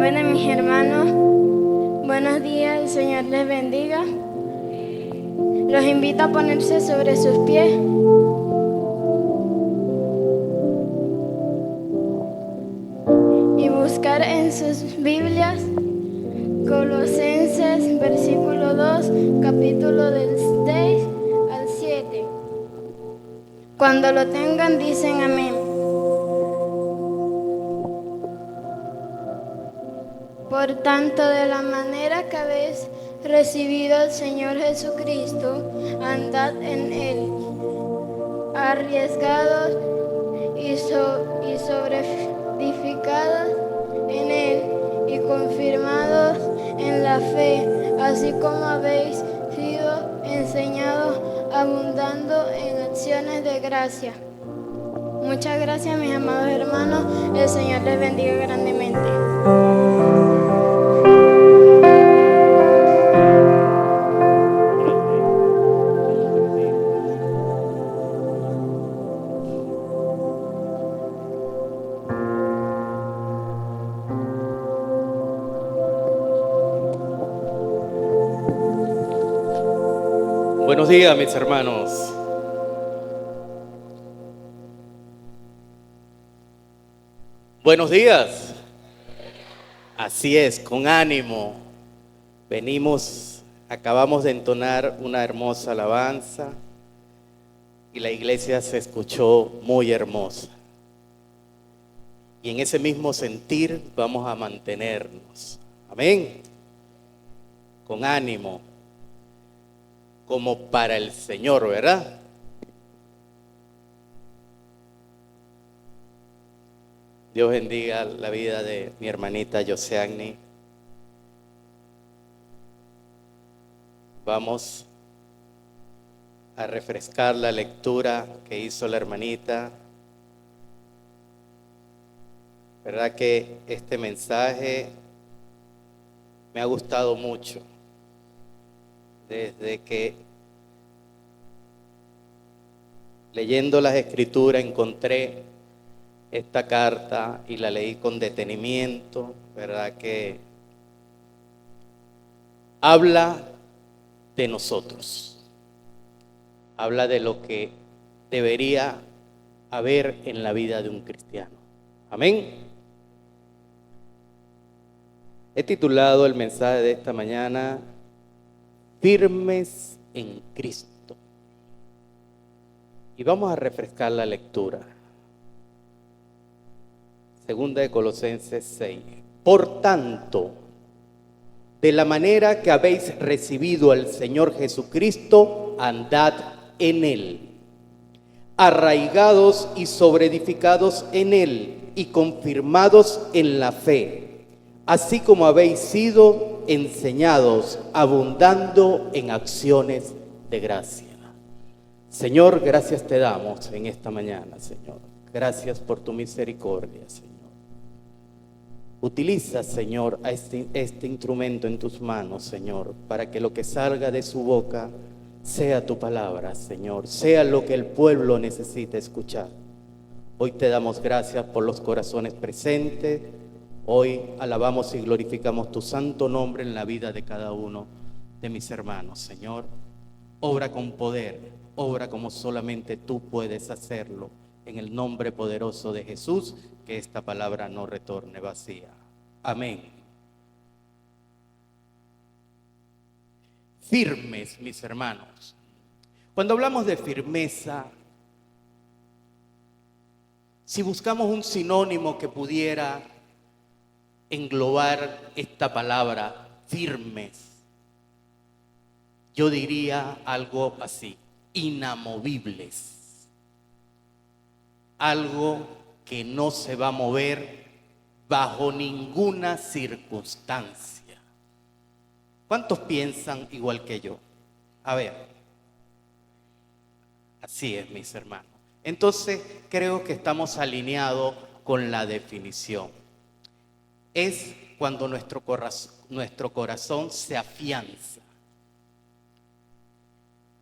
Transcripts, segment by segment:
Bueno, mis hermanos, buenos días, el Señor les bendiga. Los invito a ponerse sobre sus pies. Y buscar en sus Biblias Colosenses, versículo 2, capítulo del 6 al 7. Cuando lo tengan, dicen amén. Por tanto, de la manera que habéis recibido al Señor Jesucristo, andad en Él, arriesgados y sobreedificados en Él y confirmados en la fe, así como habéis sido enseñados, abundando en acciones de gracia. Muchas gracias, mis amados hermanos. El Señor les bendiga grandemente. Buenos días, mis hermanos. Buenos días. Así es, con ánimo. Acabamos de entonar una hermosa alabanza y la iglesia se escuchó muy hermosa. Y en ese mismo sentir vamos a mantenernos. Amén. Con ánimo. Como para el Señor, ¿verdad? Dios bendiga la vida de mi hermanita Yoseagni. Vamos a refrescar la lectura que hizo la hermanita. ¿Verdad que este mensaje me ha gustado mucho? Desde que leyendo las escrituras encontré esta carta y la leí con detenimiento, ¿verdad? Que habla de nosotros, habla de lo que debería haber en la vida de un cristiano. Amén. He titulado el mensaje de esta mañana Firmes en Cristo. Y vamos a refrescar la lectura. Segunda de Colosenses 6. Por tanto, de la manera que habéis recibido al Señor Jesucristo, andad en Él, arraigados y sobreedificados en Él y confirmados en la fe, así como habéis sido enseñados, abundando en acciones de gracia. Señor, gracias te damos en esta mañana, Señor. Gracias por tu misericordia, Señor. Utiliza, Señor, a este instrumento en tus manos, Señor, para que lo que salga de su boca sea tu palabra, Señor, sea lo que el pueblo necesita escuchar. Hoy te damos gracias por los corazones presentes. Hoy alabamos y glorificamos tu santo nombre en la vida de cada uno de mis hermanos, Señor. Obra con poder, obra como solamente tú puedes hacerlo. En el nombre poderoso de Jesús, que esta palabra no retorne vacía. Amén. Firmes, mis hermanos. Cuando hablamos de firmeza, si buscamos un sinónimo que pudiera englobar esta palabra, firmes, yo diría algo así, inamovibles. Algo que no se va a mover bajo ninguna circunstancia. ¿Cuántos piensan igual que yo? A ver. Así es, mis hermanos. Entonces, creo que estamos alineados con la definición. Es cuando nuestro corazón se afianza.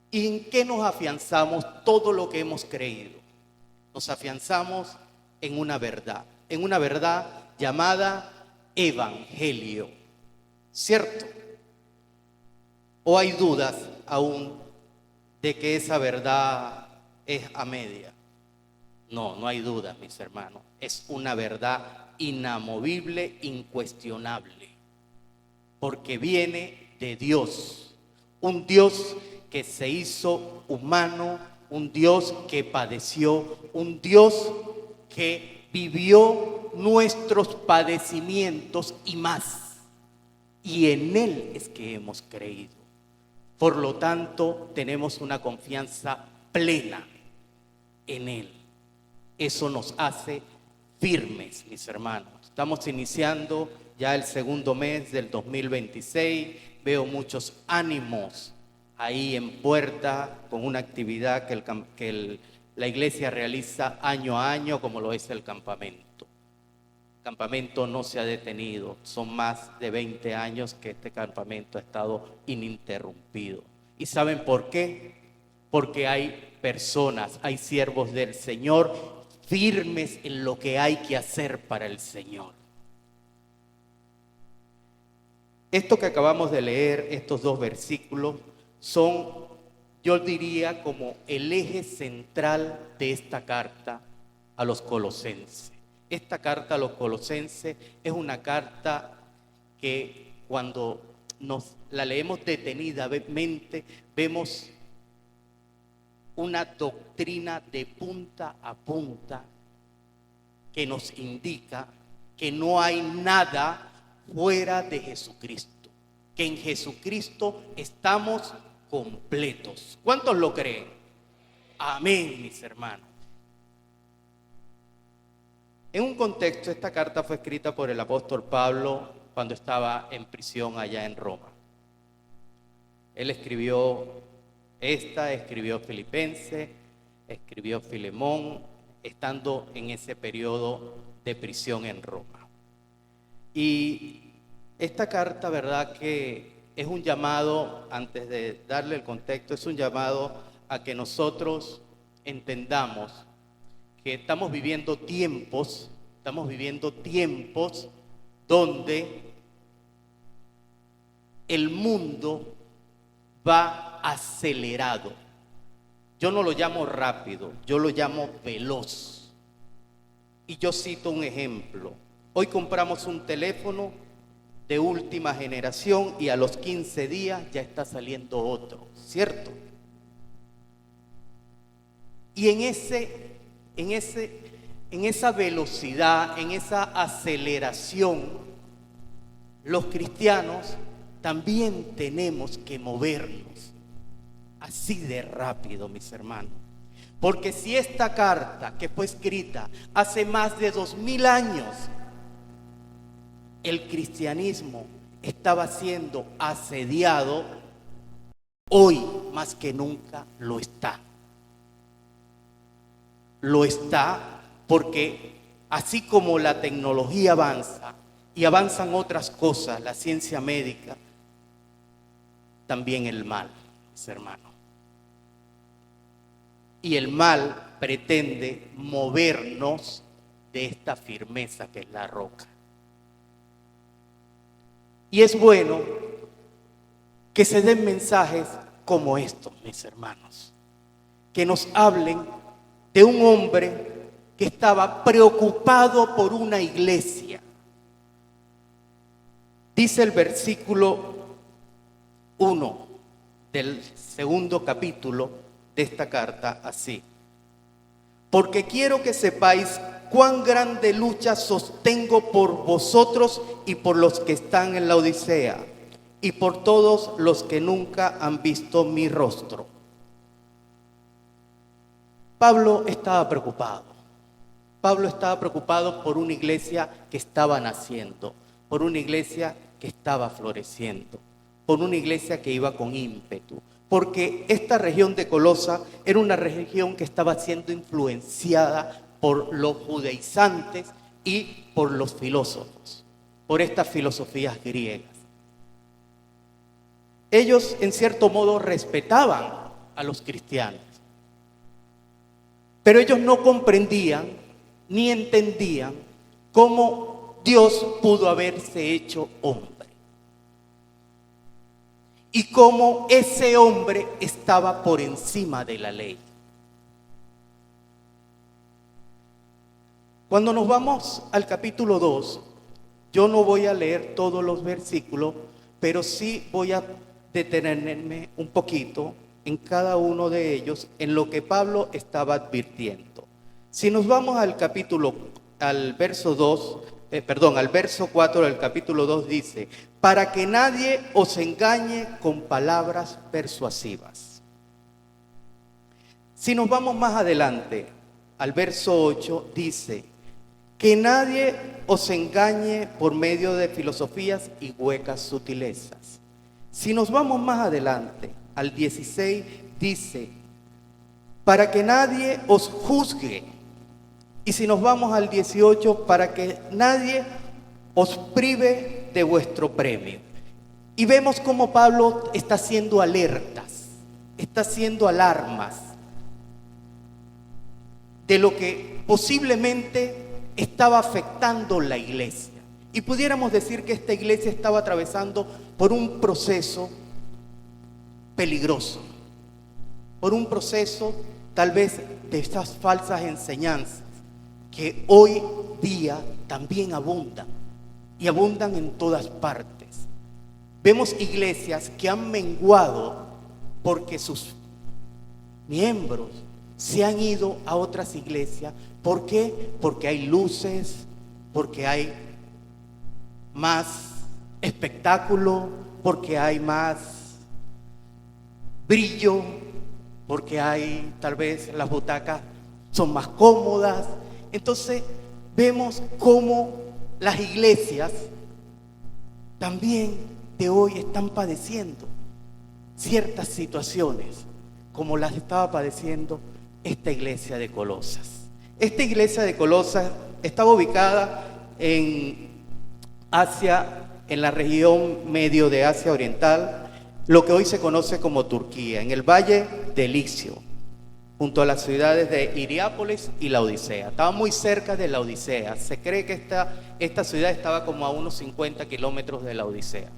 ¿Y en qué nos afianzamos todo lo que hemos creído? Nos afianzamos en una verdad llamada evangelio, ¿cierto? ¿O hay dudas aún de que esa verdad es a media? No, no hay dudas, mis hermanos. Es una verdad inamovible, incuestionable, porque viene de Dios, un Dios que se hizo humano, un Dios que padeció, un Dios que vivió nuestros padecimientos y más. Y en Él es que hemos creído. Por lo tanto, tenemos una confianza plena en Él. Eso nos hace firmes, mis hermanos. Estamos iniciando ya el segundo mes del 2026. Veo muchos ánimos ahí en puerta con una actividad que la iglesia realiza año a año, como lo es el campamento. El campamento no se ha detenido. Son más de 20 años que este campamento ha estado ininterrumpido. ¿Y saben por qué? Porque hay personas, hay siervos del Señor firmes en lo que hay que hacer para el Señor. Esto que acabamos de leer, estos dos versículos, son, yo diría, como el eje central de esta carta a los colosenses. Esta carta a los colosenses es una carta que cuando nos la leemos detenidamente, vemos una doctrina de punta a punta que nos indica que no hay nada fuera de Jesucristo, que en Jesucristo estamos completos. ¿Cuántos lo creen? Amén, mis hermanos. En un contexto, esta carta fue escrita por el apóstol Pablo cuando estaba en prisión allá en Roma. Él escribió Filipenses, escribió Filemón, estando en ese periodo de prisión en Roma. Y esta carta, verdad que es un llamado, antes de darle el contexto, es un llamado a que nosotros entendamos que estamos viviendo tiempos donde el mundo va acelerado. Yo no lo llamo rápido, yo lo llamo veloz. Y yo cito un ejemplo. Hoy compramos un teléfono de última generación y a los 15 días ya está saliendo otro, ¿cierto? Y en esa velocidad, en esa aceleración, los cristianos también tenemos que movernos así de rápido, mis hermanos. Porque si esta carta que fue escrita hace más de 2000 años, el cristianismo estaba siendo asediado, hoy más que nunca lo está. Lo está porque así como la tecnología avanza y avanzan otras cosas, la ciencia médica, también el mal, mis hermanos. Y el mal pretende movernos de esta firmeza que es la roca. Y es bueno que se den mensajes como estos, mis hermanos, que nos hablen de un hombre que estaba preocupado por una iglesia. Dice el versículo 1 del segundo capítulo de esta carta así: porque quiero que sepáis cuán grande lucha sostengo por vosotros y por los que están en la Odisea y por todos los que nunca han visto mi rostro. Pablo estaba preocupado. Pablo estaba preocupado por una iglesia que estaba naciendo, por una iglesia que estaba floreciendo, por una iglesia que iba con ímpetu. Porque esta región de Colosa era una región que estaba siendo influenciada por los judaizantes y por los filósofos, por estas filosofías griegas. Ellos, en cierto modo, respetaban a los cristianos, pero ellos no comprendían ni entendían cómo Dios pudo haberse hecho hombre. Y cómo ese hombre estaba por encima de la ley. Cuando nos vamos al capítulo 2, yo no voy a leer todos los versículos, pero sí voy a detenerme un poquito en cada uno de ellos, en lo que Pablo estaba advirtiendo. Si nos vamos al verso 4 del capítulo 2 dice: para que nadie os engañe con palabras persuasivas. Si nos vamos más adelante, al verso 8 dice: que nadie os engañe por medio de filosofías y huecas sutilezas. Si nos vamos más adelante, al 16 dice: para que nadie os juzgue. Y si nos vamos al 18, para que nadie os prive de vuestro premio. Y vemos cómo Pablo está haciendo alertas, está haciendo alarmas de lo que posiblemente estaba afectando la iglesia. Y pudiéramos decir que esta iglesia estaba atravesando por un proceso peligroso, por un proceso tal vez de estas falsas enseñanzas que hoy día también abundan, y abundan en todas partes. Vemos iglesias que han menguado porque sus miembros se han ido a otras iglesias. ¿Por qué? Porque hay luces, porque hay más espectáculo, porque hay más brillo, porque hay, tal vez las butacas son más cómodas. Entonces vemos cómo las iglesias también de hoy están padeciendo ciertas situaciones como las estaba padeciendo esta iglesia de Colosas. Esta iglesia de Colosas estaba ubicada en Asia, en la región medio de Asia Oriental, lo que hoy se conoce como Turquía, en el valle de Licio, junto a las ciudades de Hierápolis y Laodicea. Estaba muy cerca de Laodicea. Se cree que esta ciudad estaba como a unos 50 kilómetros de Laodicea.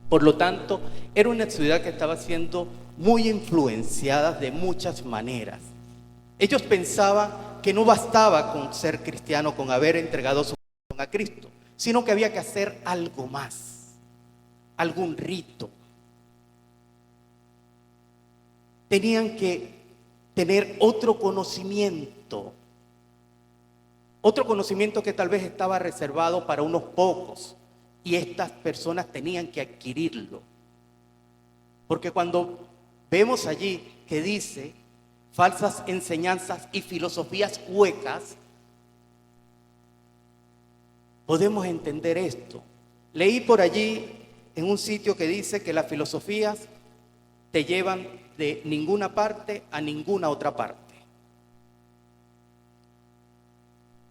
Por lo tanto, era una ciudad que estaba siendo muy influenciada de muchas maneras. Ellos pensaban que no bastaba con ser cristiano, con haber entregado su corazón a Cristo, sino que había que hacer algo más, algún rito. Tenían que tener otro conocimiento que tal vez estaba reservado para unos pocos, y estas personas tenían que adquirirlo. Porque cuando vemos allí que dice falsas enseñanzas y filosofías huecas, podemos entender esto. Leí por allí en un sitio que dice que las filosofías te llevan de ninguna parte a ninguna otra parte.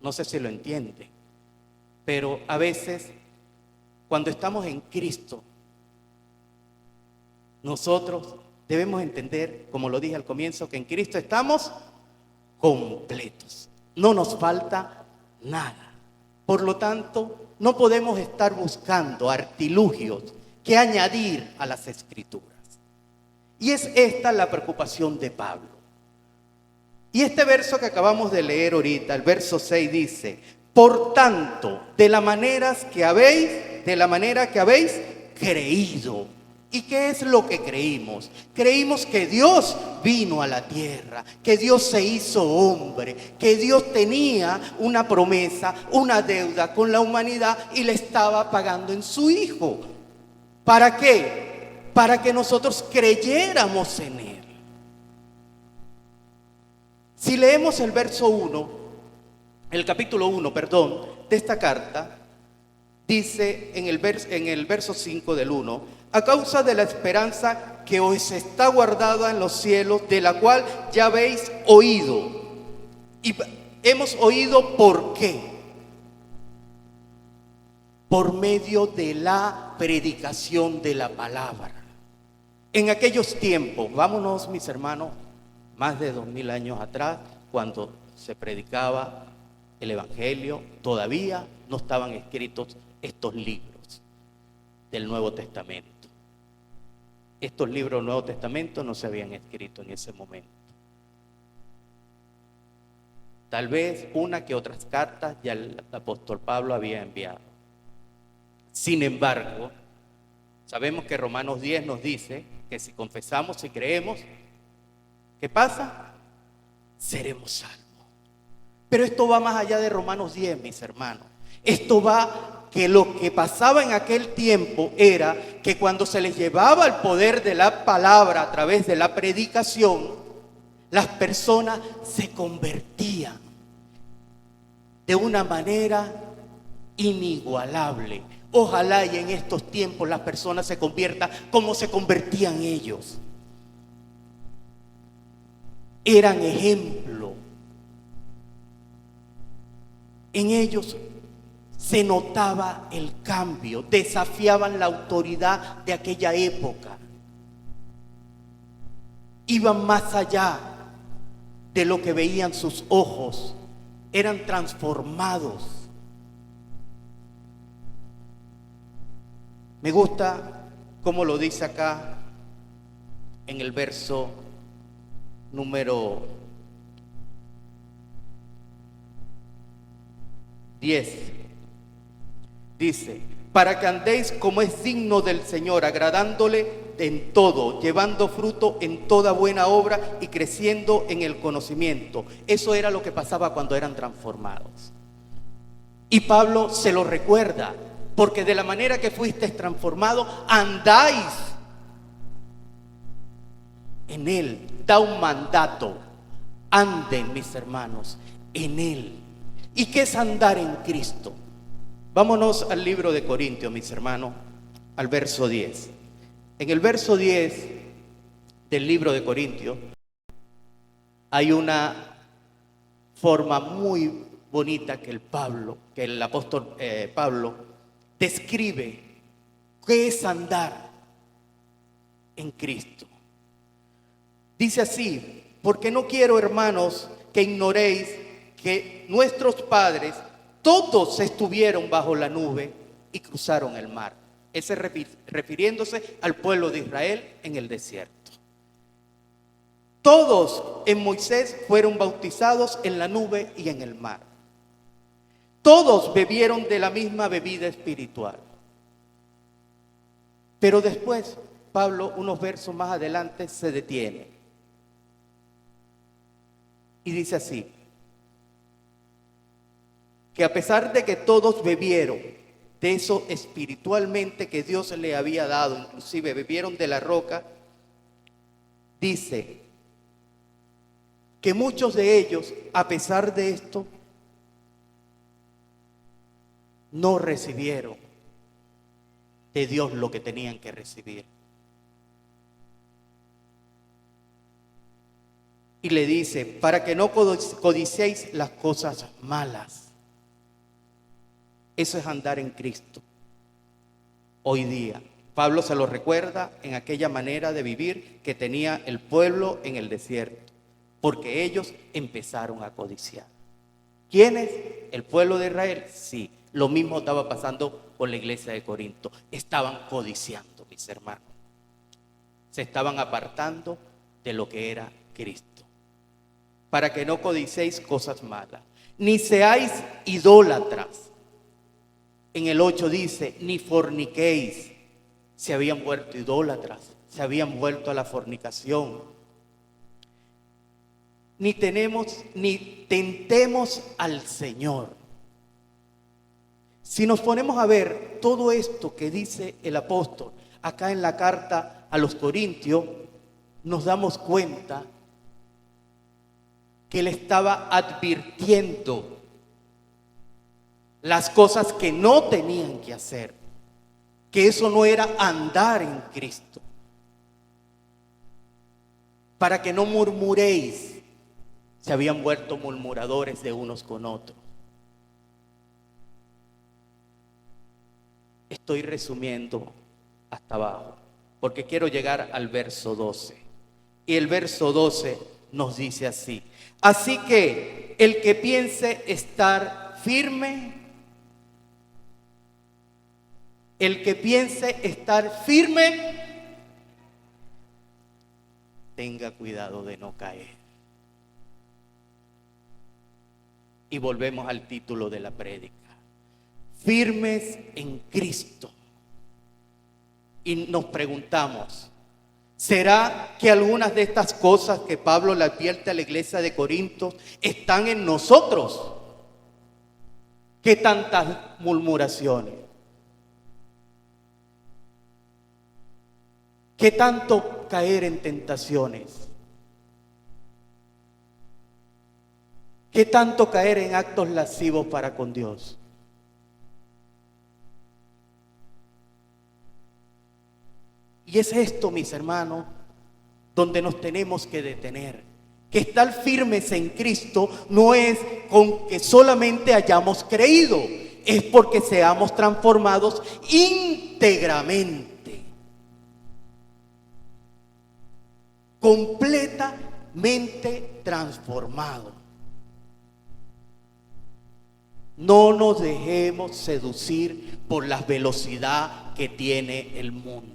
No sé si lo entiende, pero a veces cuando estamos en Cristo, nosotros debemos entender, como lo dije al comienzo, que en Cristo estamos completos. No nos falta nada. Por lo tanto, no podemos estar buscando artilugios que añadir a las Escrituras. Y es esta la preocupación de Pablo. Y este verso que acabamos de leer ahorita, el verso 6 dice: por tanto, de la manera que habéis creído. ¿Y qué es lo que creímos? Creímos que Dios vino a la tierra, que Dios se hizo hombre, que Dios tenía una promesa, una deuda con la humanidad y le estaba pagando en su Hijo. ¿Para qué? Para que nosotros creyéramos en Él. Si leemos el verso 1, el capítulo 1, de esta carta, dice en el verso 5 del 1: a causa de la esperanza que os está guardada en los cielos, de la cual ya habéis oído. Y hemos oído, ¿por qué? Por medio de la predicación de la palabra. En aquellos tiempos, vámonos mis hermanos, más de 2000 años atrás, cuando se predicaba el Evangelio, todavía no estaban escritos estos libros del Nuevo Testamento. Estos libros del Nuevo Testamento no se habían escrito en ese momento. Tal vez una que otras cartas ya el apóstol Pablo había enviado. Sin embargo, sabemos que Romanos 10 nos dice que si confesamos y creemos, ¿qué pasa? Seremos salvos. Pero esto va más allá de Romanos 10, mis hermanos. Esto va que lo que pasaba en aquel tiempo era que cuando se les llevaba el poder de la palabra a través de la predicación, las personas se convertían de una manera inigualable. Ojalá y en estos tiempos las personas se conviertan como se convertían ellos. Eran ejemplo. En ellos se notaba el cambio, desafiaban la autoridad de aquella época. Iban más allá de lo que veían sus ojos, eran transformados. Me gusta cómo lo dice acá en el verso número 10. Dice: para que andéis como es digno del Señor, agradándole en todo, llevando fruto en toda buena obra y creciendo en el conocimiento. Eso era lo que pasaba cuando eran transformados. Y Pablo se lo recuerda, porque de la manera que fuisteis transformados, andáis en Él. Da un mandato: anden, mis hermanos, en Él. ¿Y qué es andar en Cristo? Vámonos al libro de Corintios, mis hermanos, al verso 10. En el verso 10 del libro de Corintios hay una forma muy bonita que el apóstol Pablo describe qué es andar en Cristo. Dice así: porque no quiero, hermanos, que ignoréis que nuestros padres todos estuvieron bajo la nube y cruzaron el mar. Ese refiriéndose al pueblo de Israel en el desierto. Todos en Moisés fueron bautizados en la nube y en el mar. Todos bebieron de la misma bebida espiritual. Pero después, Pablo, unos versos más adelante, se detiene y dice así: que a pesar de que todos bebieron de eso espiritualmente que Dios le había dado, inclusive bebieron de la roca, dice que muchos de ellos, a pesar de esto, no recibieron de Dios lo que tenían que recibir. Y le dice: para que no codiciéis las cosas malas. Eso es andar en Cristo. Hoy día, Pablo se lo recuerda en aquella manera de vivir que tenía el pueblo en el desierto, porque ellos empezaron a codiciar. ¿Quiénes? El pueblo de Israel. Sí, lo mismo estaba pasando con la iglesia de Corinto. Estaban codiciando, mis hermanos. Se estaban apartando de lo que era Cristo. Para que no codicéis cosas malas, ni seáis idólatras. En el 8 dice: ni forniquéis. Se habían vuelto idólatras, se habían vuelto a la fornicación. Ni tentemos al Señor. Si nos ponemos a ver todo esto que dice el apóstol acá en la carta a los Corintios, nos damos cuenta que él estaba advirtiendo las cosas que no tenían que hacer, que eso no era andar en Cristo. Para que no murmuréis. Se habían vuelto murmuradores de unos con otros. Estoy resumiendo hasta abajo, porque quiero llegar al verso 12. Y el verso 12 nos dice así: así que el que piense estar firme, el que piense estar firme, tenga cuidado de no caer. Y volvemos al título de la prédica: firmes en Cristo. Y nos preguntamos, ¿será que algunas de estas cosas que Pablo le advierte a la iglesia de Corinto están en nosotros? ¿Qué tantas murmuraciones? ¿Qué tanto caer en tentaciones? ¿Qué tanto caer en actos lascivos para con Dios? Y es esto, mis hermanos, donde nos tenemos que detener. Que estar firmes en Cristo no es con que solamente hayamos creído, es porque seamos transformados íntegramente, completamente transformados. No nos dejemos seducir por la velocidad que tiene el mundo.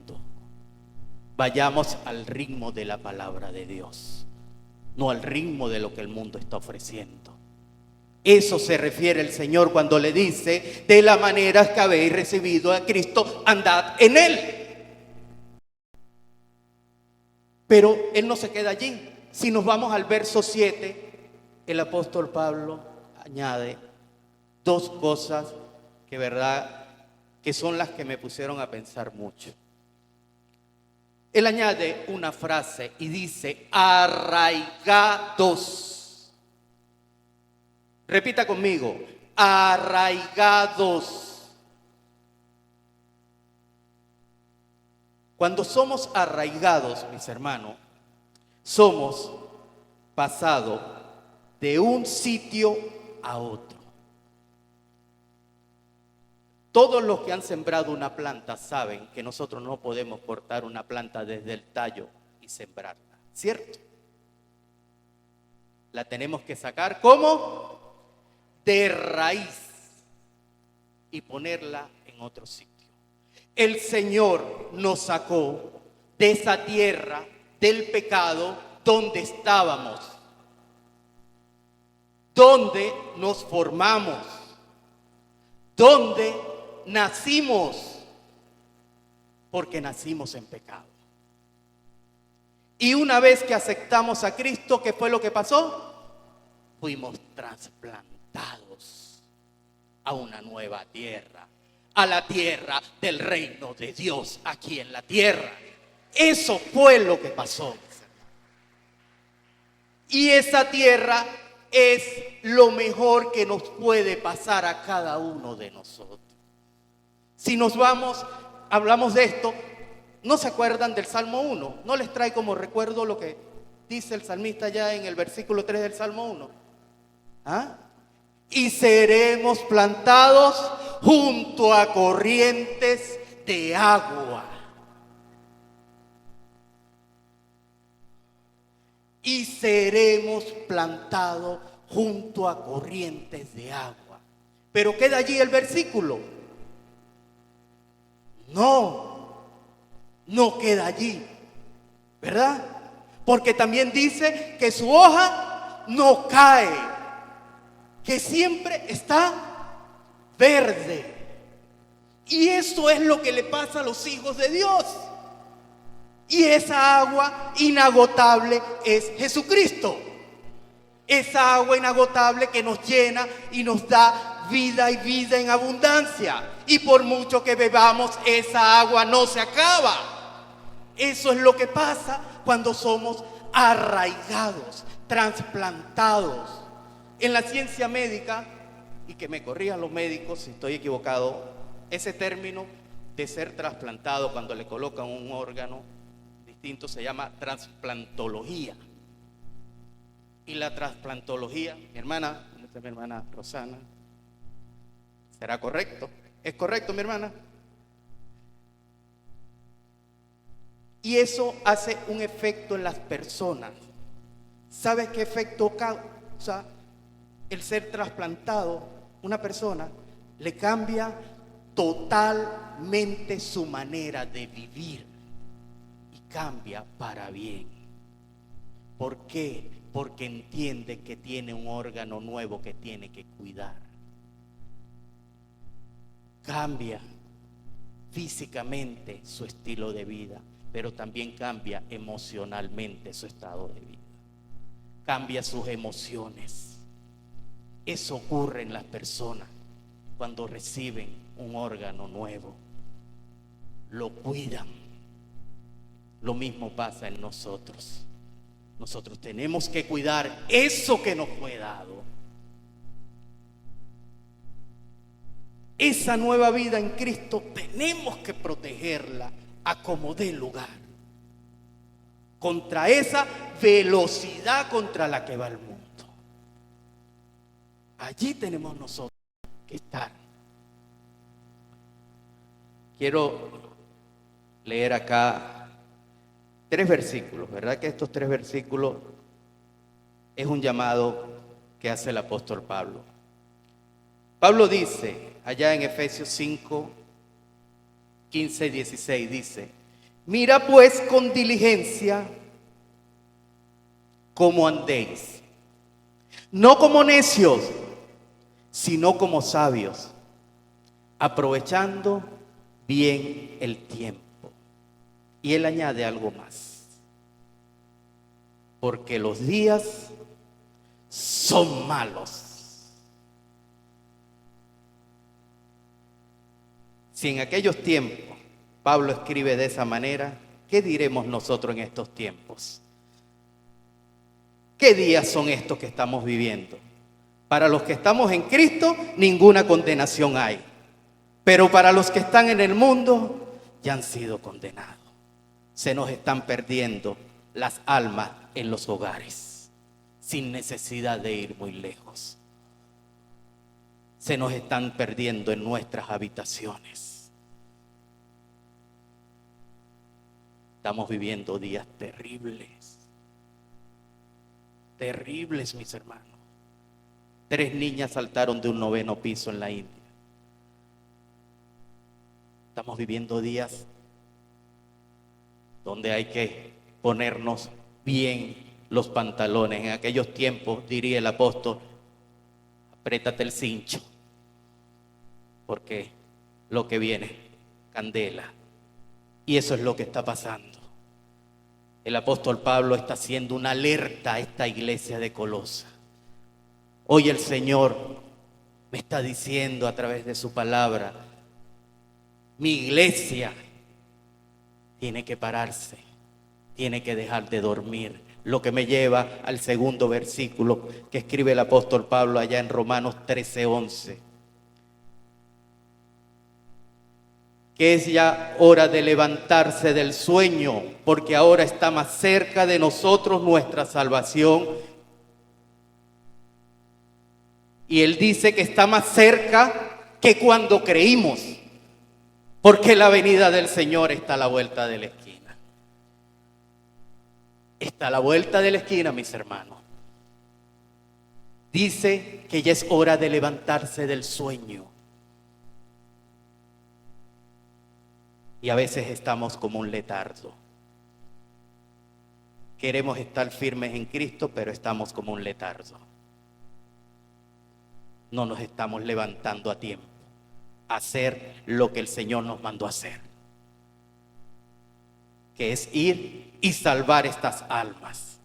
Vayamos al ritmo de la palabra de Dios, no al ritmo de lo que el mundo está ofreciendo. Eso se refiere el Señor cuando le dice: de la manera que habéis recibido a Cristo, andad en Él. Pero Él no se queda allí. Si nos vamos al verso 7, el apóstol Pablo añade dos cosas que son las que me pusieron a pensar mucho. Él añade una frase y dice: arraigados. Repita conmigo: arraigados. Cuando somos arraigados, mis hermanos, somos pasado de un sitio a otro. Todos los que han sembrado una planta saben que nosotros no podemos cortar una planta desde el tallo y sembrarla, ¿cierto? La tenemos que sacar ¿cómo? De raíz y ponerla en otro sitio. El Señor nos sacó de esa tierra del pecado donde estábamos, donde nos formamos, donde nacimos, porque nacimos en pecado. Y una vez que aceptamos a Cristo, ¿qué fue lo que pasó? Fuimos trasplantados a una nueva tierra, a la tierra del reino de Dios aquí en la tierra. Eso fue lo que pasó. Y esa tierra es lo mejor que nos puede pasar a cada uno de nosotros. Si nos vamos, hablamos de esto, ¿no se acuerdan del Salmo 1? ¿No les trae como recuerdo lo que dice el salmista ya en el versículo 3 del Salmo 1? ¿Ah? Y seremos plantados junto a corrientes de agua. Y seremos plantados junto a corrientes de agua. Pero queda allí el versículo. No queda allí, ¿verdad? Porque también dice que su hoja no cae, que siempre está verde. Y eso es lo que le pasa a los hijos de Dios. Y esa agua inagotable es Jesucristo. Esa agua inagotable que nos llena y nos da vida y vida en abundancia. Y por mucho que bebamos, esa agua no se acaba. Eso es lo que pasa cuando somos arraigados, trasplantados. En la ciencia médica, y que me corrijan los médicos si estoy equivocado, ese término de ser trasplantado cuando le colocan un órgano distinto se llama trasplantología. Y la trasplantología, mi hermana Rosana, ¿será correcto? ¿Es correcto, mi hermana? Y eso hace un efecto en las personas. ¿Sabes qué efecto causa? el ser trasplantado, una persona, le cambia totalmente su manera de vivir y cambia para bien. ¿Por qué? Porque entiende que tiene un órgano nuevo que tiene que cuidar. Cambia físicamente su estilo de vida, pero también cambia emocionalmente su estado de vida. Cambia sus emociones. Eso ocurre en las personas cuando reciben un órgano nuevo. Lo cuidan. Lo mismo pasa en nosotros. Nosotros tenemos que cuidar eso que nos fue dado. Esa nueva vida en Cristo tenemos que protegerla a como dé lugar, contra esa velocidad contra la que va el mundo. Allí tenemos nosotros que estar. Quiero leer acá 3 versículos, ¿verdad? Que estos 3 versículos es un llamado que hace el apóstol Pablo. Pablo dice, allá en Efesios 5, 15 y 16, dice: mira pues con diligencia cómo andéis, no como necios, sino como sabios, aprovechando bien el tiempo. Y él añade algo más: porque los días son malos. Si en aquellos tiempos Pablo escribe de esa manera, ¿qué diremos nosotros en estos tiempos? ¿Qué días son estos que estamos viviendo? Para los que estamos en Cristo, ninguna condenación hay. Pero para los que están en el mundo, ya han sido condenados. Se nos están perdiendo las almas en los hogares, sin necesidad de ir muy lejos. Se nos están perdiendo en nuestras habitaciones. Estamos viviendo días terribles. Terribles, mis hermanos. 3 niñas saltaron de un 9º piso en la India. Estamos viviendo días donde hay que ponernos bien los pantalones. En aquellos tiempos, diría el apóstol, apriétate el cincho, porque lo que viene, candela. Y eso es lo que está pasando. El apóstol Pablo está haciendo una alerta a esta iglesia de Colosa. Hoy el Señor me está diciendo a través de su palabra: mi iglesia tiene que pararse, tiene que dejar de dormir. Lo que me lleva al segundo versículo que escribe el apóstol Pablo allá en Romanos 13:11. Que es ya hora de levantarse del sueño, porque ahora está más cerca de nosotros nuestra salvación. Y él dice que está más cerca que cuando creímos, porque la venida del Señor está a la vuelta de la esquina. Está a la vuelta de la esquina, mis hermanos. Dice que ya es hora de levantarse del sueño. Y a veces estamos como un letargo. Queremos estar firmes en Cristo, pero estamos como un letargo. No nos estamos levantando a tiempo a hacer lo que el Señor nos mandó a hacer, que es ir y salvar estas almas.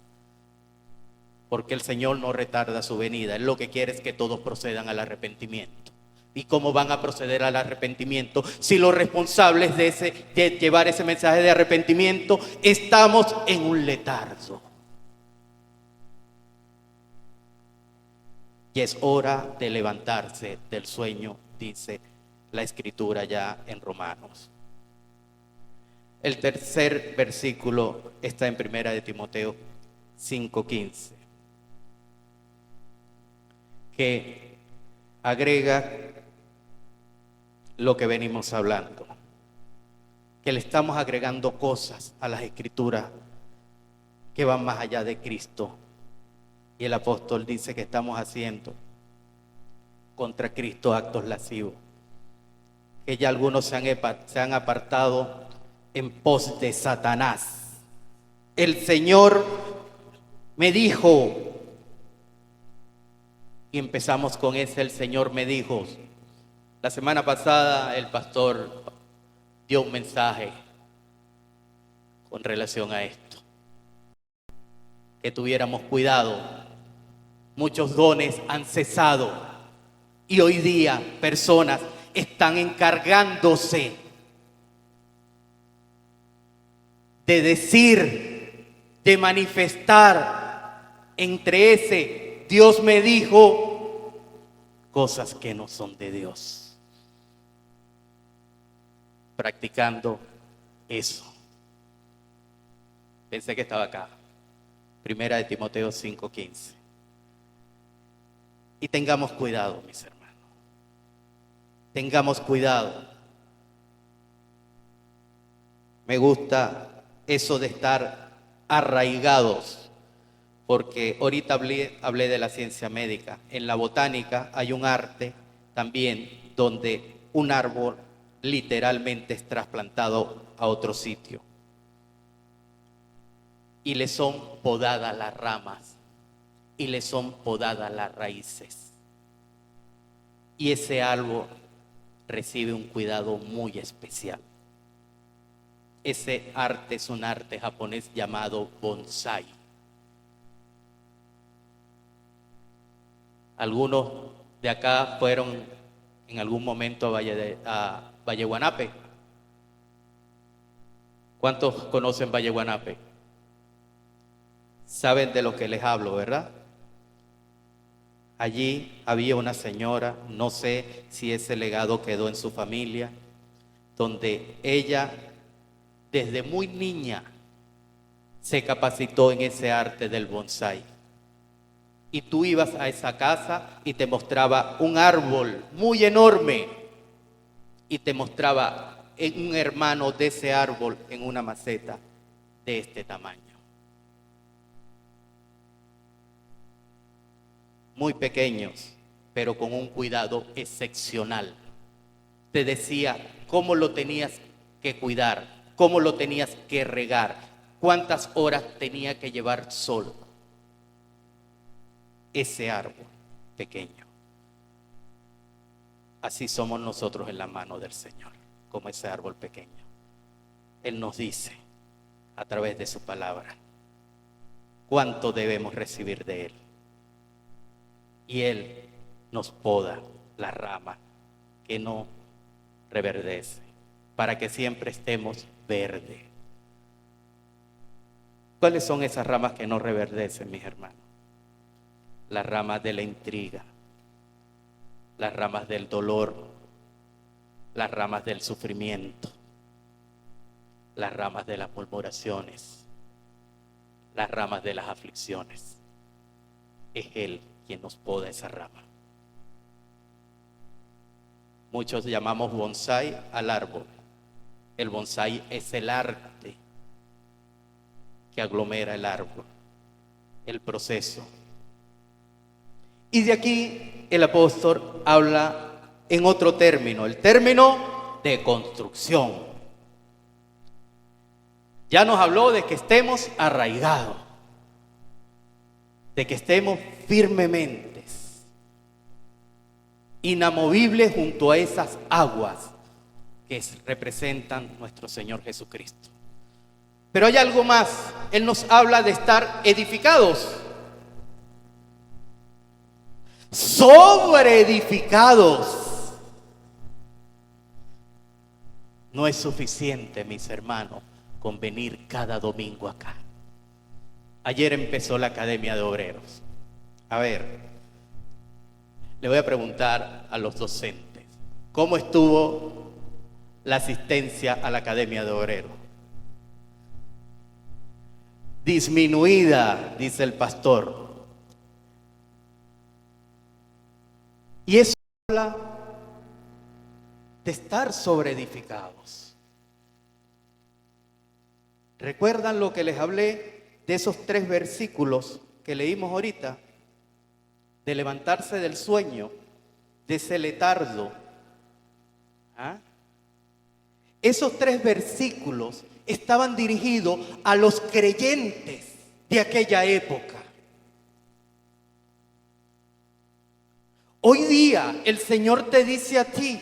Porque el Señor no retarda su venida. Él lo que quiere es que todos procedan al arrepentimiento. ¿Y cómo van a proceder al arrepentimiento si los responsables de llevar ese mensaje de arrepentimiento estamos en un letargo? Y es hora de levantarse del sueño, dice la Escritura ya en Romanos. El tercer versículo está en 1 de Timoteo 5:15, que agrega lo que venimos hablando, que le estamos agregando cosas a las Escrituras que van más allá de Cristo. Y el apóstol dice que estamos haciendo contra Cristo actos lascivos. Que ya algunos se han apartado en pos de Satanás. El Señor me dijo, y empezamos con ese, el Señor me dijo. La semana pasada el pastor dio un mensaje con relación a esto. Que tuviéramos cuidado. Muchos dones han cesado y hoy día personas están encargándose de decir, de manifestar entre ese Dios me dijo cosas que no son de Dios, practicando eso. Pensé que estaba acá. Primera de Timoteo 5:15. Y tengamos cuidado, mis hermanos. Tengamos cuidado. Me gusta eso de estar arraigados, porque ahorita hablé de la ciencia médica. En la botánica hay un arte también donde un árbol literalmente es trasplantado a otro sitio y le son podadas las ramas y le son podadas las raíces, y ese árbol recibe un cuidado muy especial. Ese arte es un arte japonés llamado bonsai. Algunos de acá fueron en algún momento a Valle Guanape. ¿Cuántos conocen Valle Guanape? Saben de lo que les hablo, ¿verdad? Allí había una señora, no sé si ese legado quedó en su familia, donde ella desde muy niña se capacitó en ese arte del bonsai. Y tú ibas a esa casa y te mostraba un árbol muy enorme y te mostraba un hermano de ese árbol en una maceta de este tamaño. Muy pequeños, pero con un cuidado excepcional. Te decía cómo lo tenías que cuidar, cómo lo tenías que regar, cuántas horas tenía que llevar sol ese árbol pequeño. Así somos nosotros en la mano del Señor, como ese árbol pequeño. Él nos dice a través de su palabra cuánto debemos recibir de Él. Y Él nos poda la rama que no reverdece, para que siempre estemos verdes. ¿Cuáles son esas ramas que no reverdecen, mis hermanos? Las ramas de la intriga, las ramas del dolor, las ramas del sufrimiento, las ramas de las murmuraciones, las ramas de las aflicciones. Es Él quien nos poda esa rama. Muchos llamamos bonsai al árbol. El bonsai es el arte que aglomera el árbol, el proceso. Y de aquí el apóstol habla en otro término, el término de construcción. Ya nos habló de que estemos arraigados, de que estemos firmemente inamovibles junto a esas aguas que representan nuestro Señor Jesucristo. Pero hay algo más. Él nos habla de estar edificados, sobreedificados. No es suficiente, mis hermanos, con venir cada domingo acá. Ayer empezó la Academia de Obreros. A ver, le voy a preguntar a los docentes, ¿cómo estuvo la asistencia a la Academia de Obreros? Disminuida, dice el pastor. Y eso habla de estar sobreedificados. ¿Recuerdan lo que les hablé de esos 3 versículos que leímos ahorita? De levantarse del sueño de ese letargo. ¿Ah? Esos 3 versículos estaban dirigidos a los creyentes de aquella época. Hoy día el Señor te dice a ti,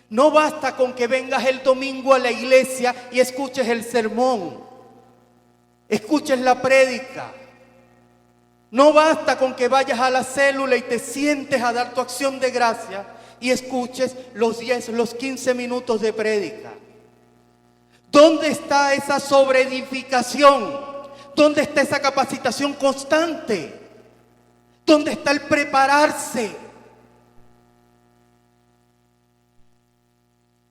no basta con que vengas el domingo a la iglesia y escuches el sermón, escuches la prédica. No basta con que vayas a la célula y te sientes a dar tu acción de gracia y escuches los 10, los 15 minutos de prédica. ¿Dónde está esa sobreedificación? ¿Dónde está esa capacitación constante? ¿Dónde está el prepararse?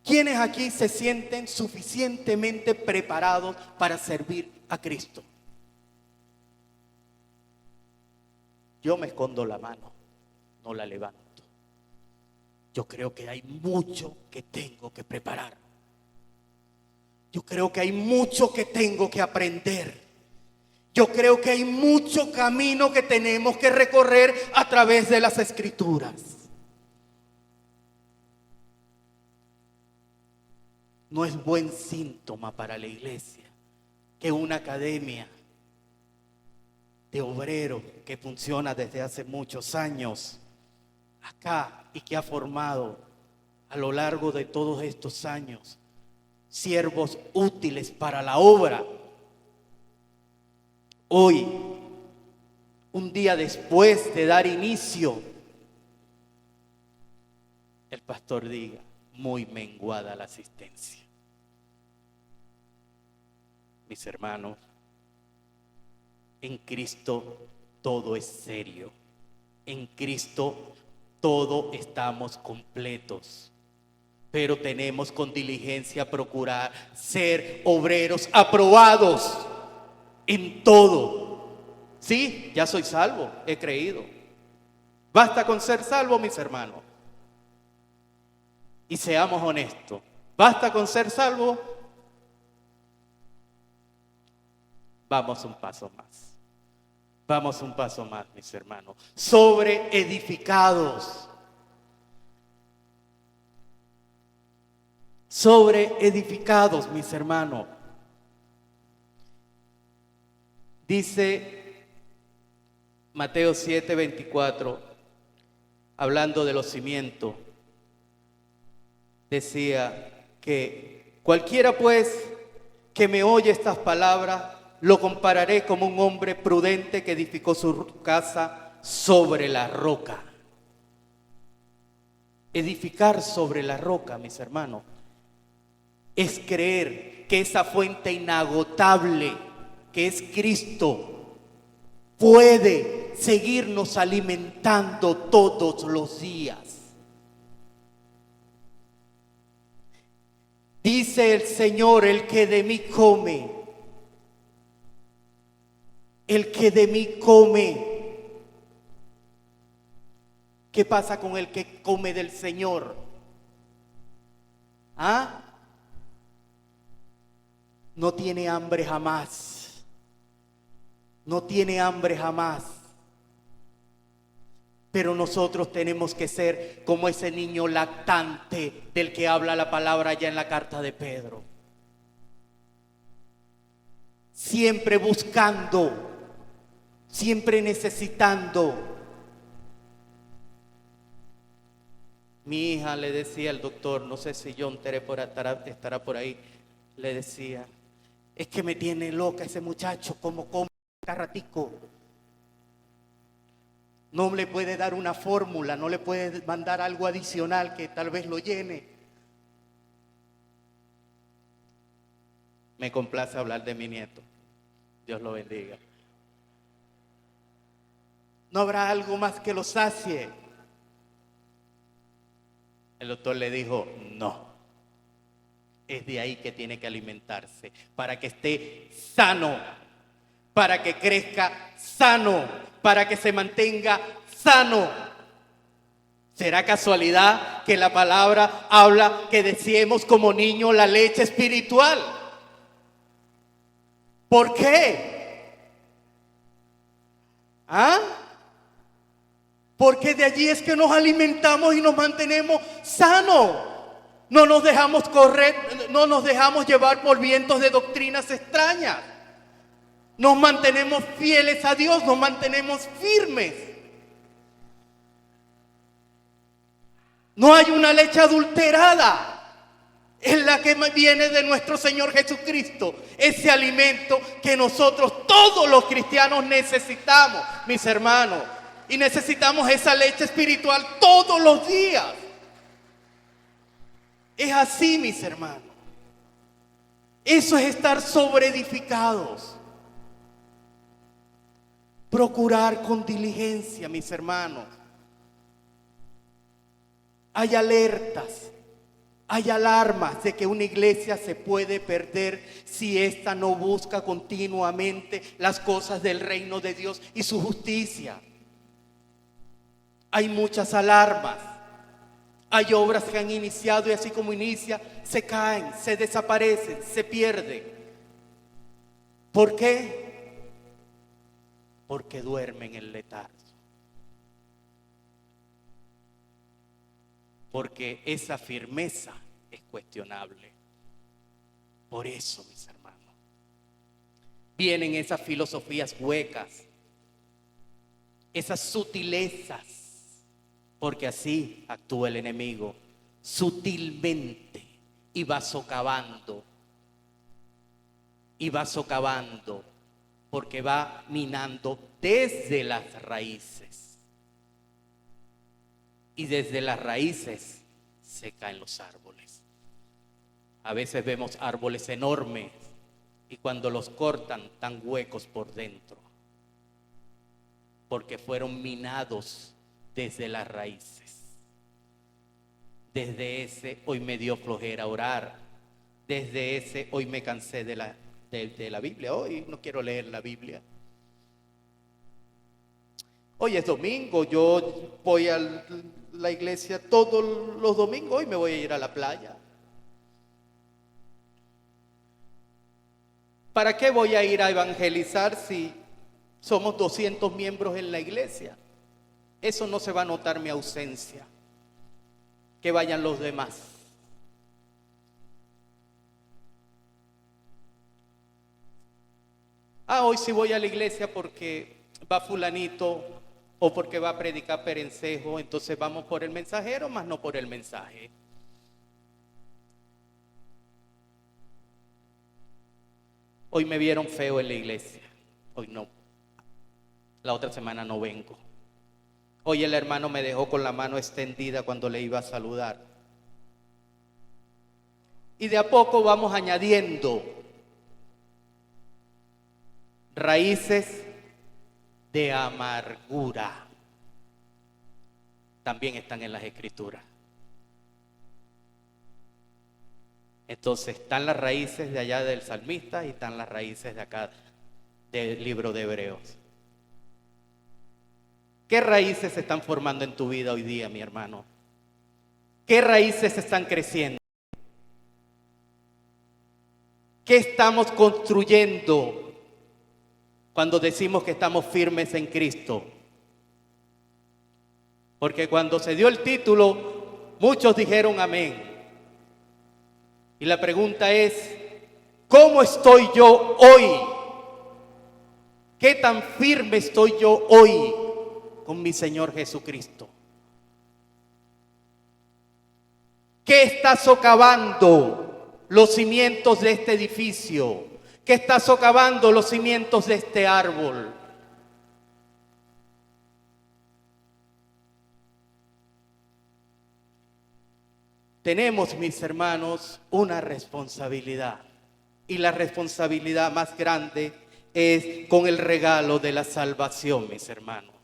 ¿Quiénes aquí se sienten suficientemente preparados para servir a Cristo? Yo me escondo la mano, no la levanto. Yo creo que hay mucho que tengo que preparar. Yo creo que hay mucho que tengo que aprender. Yo creo que hay mucho camino que tenemos que recorrer a través de las Escrituras. No es buen síntoma para la iglesia que una academia de obreros que funciona desde hace muchos años acá y que ha formado a lo largo de todos estos años siervos útiles para la obra, hoy, un día después de dar inicio, el pastor diga, muy menguada la asistencia. Mis hermanos, en Cristo todo es serio. En Cristo todo estamos completos. Pero tenemos con diligencia procurar ser obreros aprobados en todo. Sí, ya soy salvo, he creído. Basta con ser salvo, mis hermanos. Y seamos honestos, ¿basta con ser salvo? Vamos un paso más. Vamos un paso más, mis hermanos. Sobreedificados. Sobreedificados, mis hermanos. Dice Mateo 7:24, hablando de los cimientos. Decía que cualquiera pues que me oye estas palabras, lo compararé como un hombre prudente que edificó su casa sobre la roca. Edificar sobre la roca, mis hermanos, es creer que esa fuente inagotable que es Cristo puede seguirnos alimentando todos los días. Dice el Señor, el que de mí come, el que de mí come. ¿Qué pasa con el que come del Señor? ¿Ah? No tiene hambre jamás. No tiene hambre jamás. Pero nosotros tenemos que ser como ese niño lactante del que habla la palabra allá en la carta de Pedro. Siempre buscando, siempre necesitando. Mi hija le decía al doctor, no sé si John estará por ahí, le decía, es que me tiene loca ese muchacho, como come cada ratico. No le puede dar una fórmula, no le puede mandar algo adicional que tal vez lo llene. Me complace hablar de mi nieto. Dios lo bendiga. ¿No habrá algo más que lo sacie? El doctor le dijo, no. Es de ahí que tiene que alimentarse, para que esté sano, para que crezca sano, para que se mantenga sano. ¿Será casualidad que la palabra habla que deseemos como niños la leche espiritual? ¿Por qué? ¿Ah? porque de allí es que nos alimentamos y nos mantenemos sanos. No nos dejamos correr, no nos dejamos llevar por vientos de doctrinas extrañas. Nos mantenemos fieles a Dios, nos mantenemos firmes. No hay una leche adulterada. Es la que viene de nuestro Señor Jesucristo. Ese alimento que nosotros, todos los cristianos, necesitamos, mis hermanos. Y necesitamos esa leche espiritual todos los días. Es así, mis hermanos. Eso es estar sobreedificados. Procurar con diligencia, mis hermanos. Hay alertas, hay alarmas de que una iglesia se puede perder si ésta no busca continuamente las cosas del reino de Dios y su justicia. Hay muchas alarmas. Hay obras que han iniciado y así como inicia, se caen, se desaparecen, se pierden. ¿Por qué? Porque duermen en letargo. Porque esa firmeza es cuestionable. Por eso, mis hermanos, vienen esas filosofías huecas, esas sutilezas, porque así actúa el enemigo, sutilmente, y va socavando, porque va minando desde las raíces. Y desde las raíces se caen los árboles. A veces vemos árboles enormes y cuando los cortan están huecos por dentro, porque fueron minados desde las raíces. Desde ese hoy me dio flojera orar. Desde ese hoy me cansé de la Biblia. Hoy no quiero leer la Biblia. Hoy es domingo, yo voy a la iglesia todos los domingos, hoy me voy a ir a la playa. ¿Para qué voy a ir a evangelizar si somos 200 miembros en la iglesia? Eso no se va a notar mi ausencia. Que vayan los demás. Hoy sí voy a la iglesia porque va fulanito o porque va a predicar Perencejo, entonces vamos por el mensajero, más no por el mensaje. Hoy me vieron feo en la iglesia, hoy no. La otra semana no vengo. Hoy el hermano me dejó con la mano extendida cuando le iba a saludar. Y de a poco vamos añadiendo raíces de amargura. También están en las escrituras. Entonces están las raíces de allá del salmista y están las raíces de acá del libro de Hebreos. ¿Qué raíces se están formando en tu vida hoy día, mi hermano? ¿Qué raíces están creciendo? ¿Qué estamos construyendo cuando decimos que estamos firmes en Cristo? Porque cuando se dio el título, muchos dijeron amén. Y la pregunta es, ¿cómo estoy yo hoy? ¿Qué tan firme estoy yo hoy con mi Señor Jesucristo? ¿Qué está socavando los cimientos de este edificio? ¿Qué está socavando los cimientos de este árbol? Tenemos, mis hermanos, una responsabilidad. Y la responsabilidad más grande es con el regalo de la salvación, mis hermanos.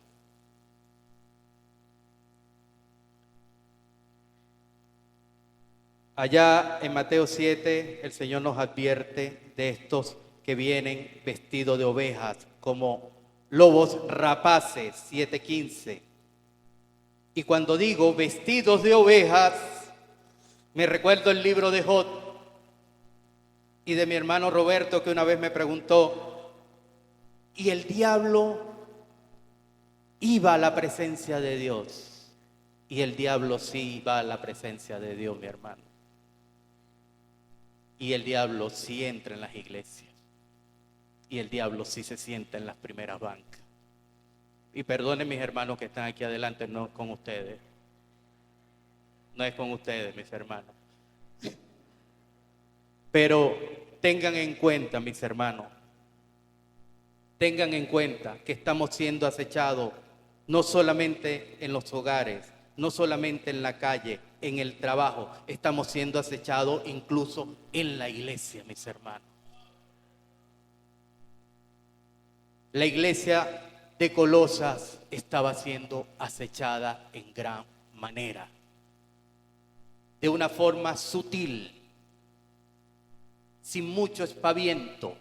Allá en Mateo 7, el Señor nos advierte de estos que vienen vestidos de ovejas, como lobos rapaces, 7:15. Y cuando digo vestidos de ovejas, me recuerdo el libro de Job y de mi hermano Roberto, que una vez me preguntó, ¿y el diablo iba a la presencia de Dios. Y el diablo sí va a la presencia de Dios, mi hermano. Y el diablo sí entra en las iglesias. Y el diablo sí se sienta en las primeras bancas. Y perdonen mis hermanos que están aquí adelante, no con ustedes. No es con ustedes, mis hermanos. Pero tengan en cuenta, mis hermanos, tengan en cuenta que estamos siendo acechados no solamente en los hogares, no solamente en la calle, en el trabajo, estamos siendo acechados incluso en la iglesia, mis hermanos. La iglesia de Colosas estaba siendo acechada en gran manera, de una forma sutil, sin mucho espaviento.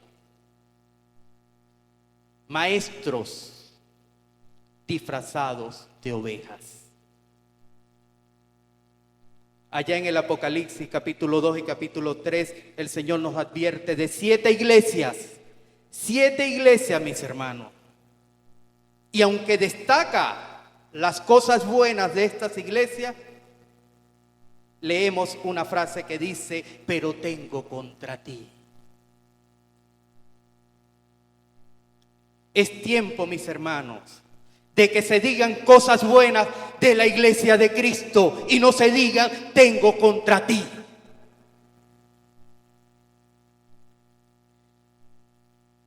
Maestros disfrazados de ovejas. Allá en el Apocalipsis capítulo 2 y capítulo 3, el Señor nos advierte de 7 iglesias. 7 iglesias, mis hermanos. Y aunque destaca las cosas buenas de estas iglesias, leemos una frase que dice, pero tengo contra ti. Es tiempo, mis hermanos, de que se digan cosas buenas de la iglesia de Cristo y no se digan, tengo contra ti.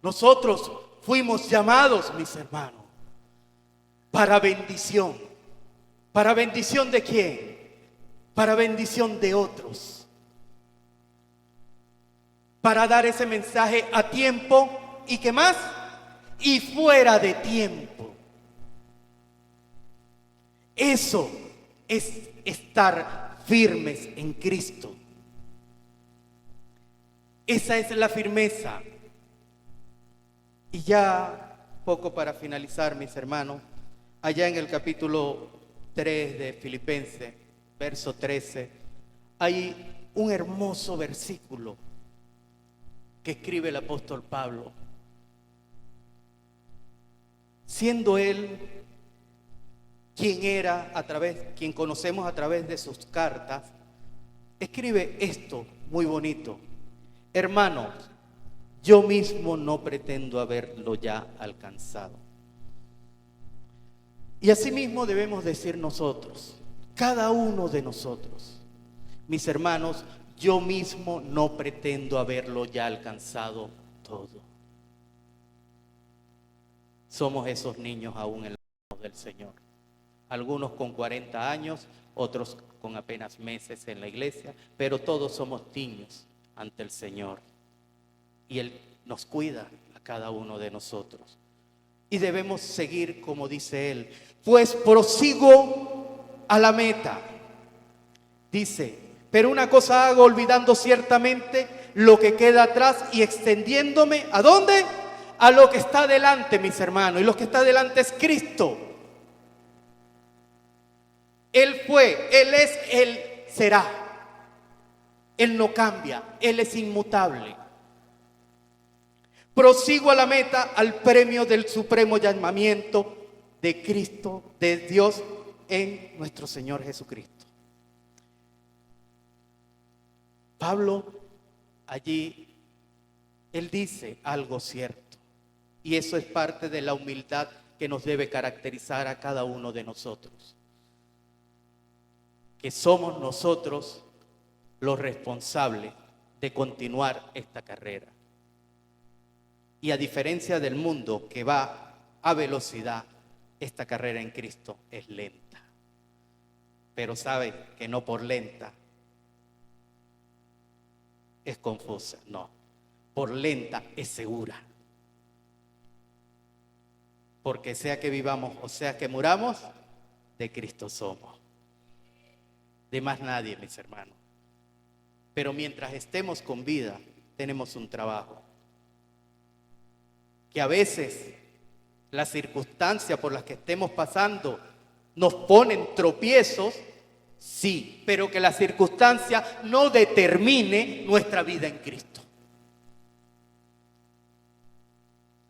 Nosotros fuimos llamados, mis hermanos, para bendición. ¿Para bendición de quién? Para bendición de otros. Para dar ese mensaje a tiempo y ¿qué más? Y fuera de tiempo. Eso es estar firmes en Cristo. Esa es la firmeza. Y ya poco para finalizar, mis hermanos, allá en el capítulo 3 de Filipenses, verso 13, hay un hermoso versículo que escribe el apóstol Pablo. Siendo él quien conocemos a través de sus cartas, escribe esto muy bonito. Hermanos, yo mismo no pretendo haberlo ya alcanzado. Y asimismo debemos decir nosotros, cada uno de nosotros, mis hermanos, yo mismo no pretendo haberlo ya alcanzado todo. Somos esos niños aún en las manos del Señor. Algunos con 40 años, otros con apenas meses en la iglesia, pero todos somos niños ante el Señor. Y Él nos cuida a cada uno de nosotros. Y debemos seguir como dice Él, pues prosigo a la meta. Dice, pero una cosa hago, olvidando ciertamente lo que queda atrás y extendiéndome, ¿a dónde? A lo que está delante, mis hermanos. Y lo que está delante es Cristo. Él fue, Él es, Él será. Él no cambia, Él es inmutable. Prosigo a la meta, al premio del supremo llamamiento de Cristo, de Dios en nuestro Señor Jesucristo. Pablo allí, él dice algo cierto. Y eso es parte de la humildad que nos debe caracterizar a cada uno de nosotros. Que somos nosotros los responsables de continuar esta carrera. Y a diferencia del mundo que va a velocidad, esta carrera en Cristo es lenta. Pero sabe que no por lenta es confusa, no. Por lenta es segura. Porque sea que vivamos o sea que muramos, de Cristo somos. De más nadie, mis hermanos. Pero mientras estemos con vida, tenemos un trabajo. Que a veces las circunstancias por las que estemos pasando nos ponen tropiezos, sí, pero que la circunstancia no determine nuestra vida en Cristo.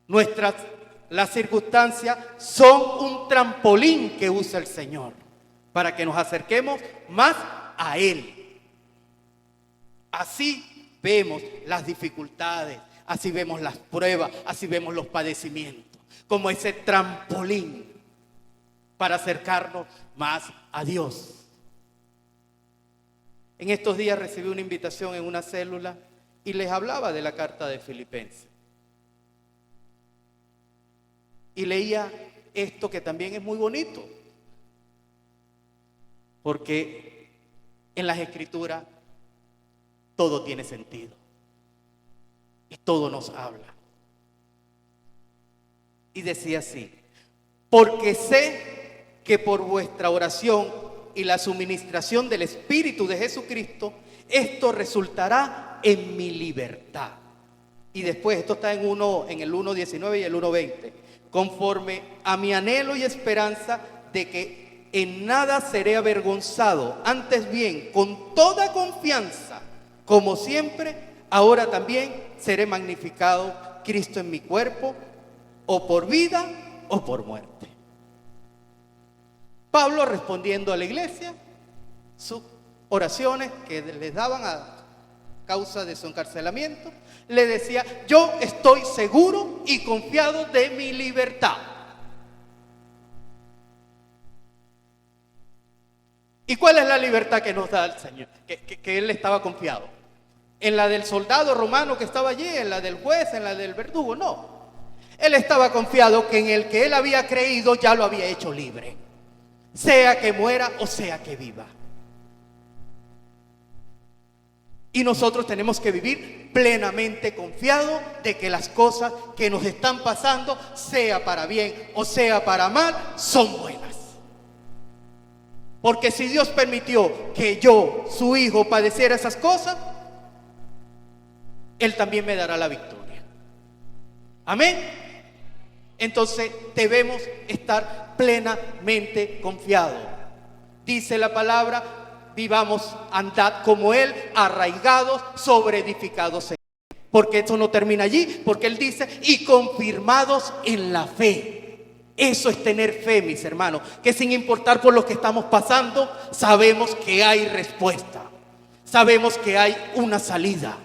Nuestras las circunstancias son un trampolín que usa el Señor para que nos acerquemos más a Él. Así vemos las dificultades, así vemos las pruebas, así vemos los padecimientos, como ese trampolín para acercarnos más a Dios. En estos días recibí una invitación en una célula y les hablaba de la carta de Filipenses. Y leía esto que también es muy bonito, porque en las Escrituras todo tiene sentido y todo nos habla. Y decía así: porque sé que por vuestra oración y la suministración del Espíritu de Jesucristo, esto resultará en mi libertad. Y después, esto está en el 1:19 y el 1:20. Conforme a mi anhelo y esperanza de que en nada seré avergonzado, antes bien, con toda confianza, como siempre, ahora también seré magnificado Cristo en mi cuerpo, o por vida o por muerte. Pablo, respondiendo a la iglesia, sus oraciones que les daban a causa de su encarcelamiento, le decía: yo estoy seguro y confiado de mi libertad. ¿Y cuál es la libertad que nos da el Señor? Que él estaba confiado. ¿En la del soldado romano que estaba allí? ¿En la del juez? ¿En la del verdugo? No. Él estaba confiado que en el que él había creído ya lo había hecho libre, sea que muera o sea que viva. Y nosotros tenemos que vivir plenamente confiados de que las cosas que nos están pasando, sea para bien o sea para mal, son buenas. Porque si Dios permitió que yo, su hijo, padeciera esas cosas, Él también me dará la victoria. Amén. Entonces debemos estar plenamente confiados. Dice la palabra: vivamos, andad como Él, arraigados, sobre edificados en Él. Porque eso no termina allí, porque Él dice: y confirmados en la fe. Eso es tener fe, mis hermanos, que sin importar por lo que estamos pasando, sabemos que hay respuesta, sabemos que hay una salida.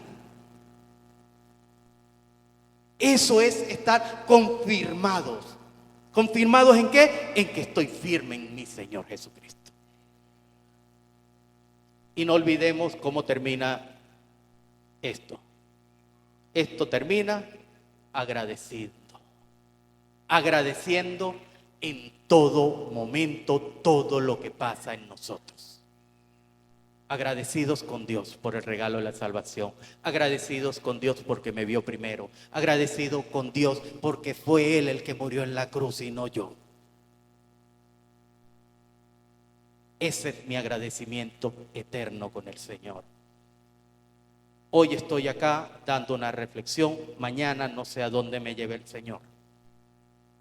Eso es estar confirmados. ¿Confirmados en qué? En que estoy firme en mi Señor Jesucristo. Y no olvidemos cómo termina esto. Esto termina agradeciendo en todo momento todo lo que pasa en nosotros. Agradecidos con Dios por el regalo de la salvación. Agradecidos con Dios porque me vio primero. Agradecido con Dios porque fue Él el que murió en la cruz y no yo. Ese es mi agradecimiento eterno con el Señor. Hoy estoy acá dando una reflexión. Mañana no sé a dónde me lleve el Señor.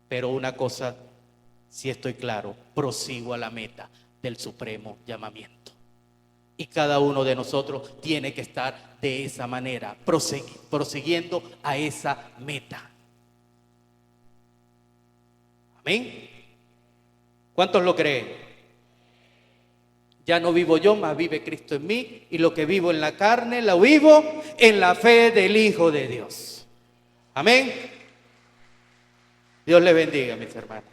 Pero una cosa sí estoy claro: prosigo a la meta del supremo llamamiento. Y cada uno de nosotros tiene que estar de esa manera, prosiguiendo a esa meta. Amén. ¿Cuántos lo creen? Ya no vivo yo, mas vive Cristo en mí. Y lo que vivo en la carne, lo vivo en la fe del Hijo de Dios. Amén. Dios les bendiga, mis hermanos.